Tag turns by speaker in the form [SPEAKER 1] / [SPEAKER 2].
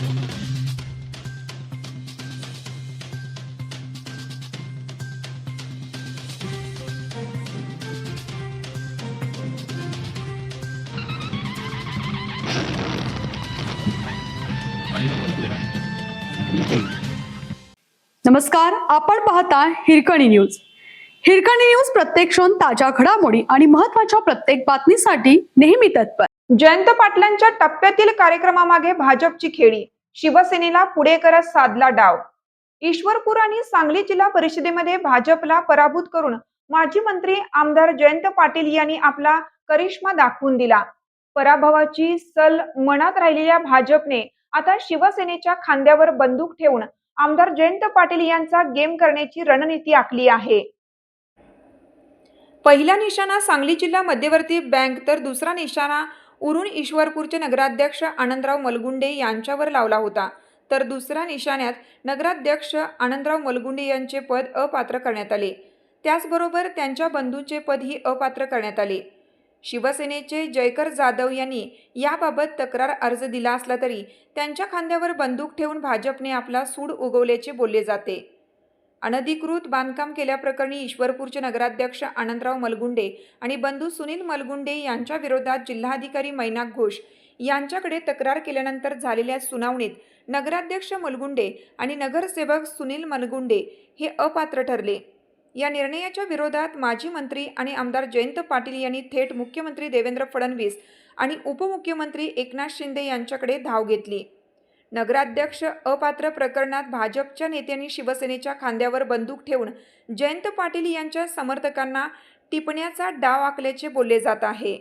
[SPEAKER 1] नमस्कार, आपण पाहता हिरकणी न्यूज. हिरकणी न्यूज प्रत्येक क्षण ताज्या घडामोडी आणि महत्त्वाच्या प्रत्येक बातमीसाठी नेहमी तत्पर.
[SPEAKER 2] जयंत पाटलांच्या टप्प्यातील कार्यक्रमामागे भाजपची खेळी, शिवसेनेला पुढे करत साधला डाव. ईश्वरपूर आणि सांगली जिल्हा परिषदेमध्ये भाजपला पराभूत करून माजी मंत्री आमदार जयंत पाटील यांनी आपला करिश्मा दाखवून दिला. पराभवाची सल मनात राहिलेल्या भाजपने आता शिवसेनेच्या खांद्यावर बंदूक ठेवून आमदार जयंत पाटील यांचा गेम करण्याची रणनीती आखली आहे. पहिला निशाणा सांगली जिल्हा मध्यवर्ती बँक तर दुसरा निशाणा उरण ईश्वरपूरचे नगराध्यक्ष आनंदराव मलगुंडे यांच्यावर लावला होता. तर दुसऱ्या निशाण्यात नगराध्यक्ष आनंदराव मलगुंडे यांचे पद अपात्र करण्यात आले. त्याचबरोबर त्यांच्या बंधूंचे पदही अपात्र करण्यात आले. शिवसेनेचे जयकर जाधव यांनी याबाबत तक्रार अर्ज दिला असला तरी त्यांच्या खांद्यावर बंदूक ठेवून भाजपने आपला सूड उगवल्याचे बोलले जाते. अनधिकृत बांधकाम केल्याप्रकरणी ईश्वरपूरचे नगराध्यक्ष आनंदराव मलगुंडे आणि बंधू सुनील मलगुंडे यांच्या विरोधात जिल्हाधिकारी मैनाक घोष यांच्याकडे तक्रार केल्यानंतर झालेल्या सुनावणीत नगराध्यक्ष मलगुंडे आणि नगरसेवक सुनील मलगुंडे हे अपात्र ठरले. या निर्णयाच्या विरोधात माजी मंत्री आणि आमदार जयंत पाटील यांनी थेट मुख्यमंत्री देवेंद्र फडणवीस आणि उपमुख्यमंत्री एकनाथ शिंदे यांच्याकडे धाव घेतली. नगराध्यक्ष अपात्र प्रकरणात भाजपच्या नेत्यांनी शिवसेनेच्या खांद्यावर बंदूक ठेवून जयंत पाटील यांच्या समर्थकांना टिपण्याचा डाव आखल्याचे बोलले जात आहे.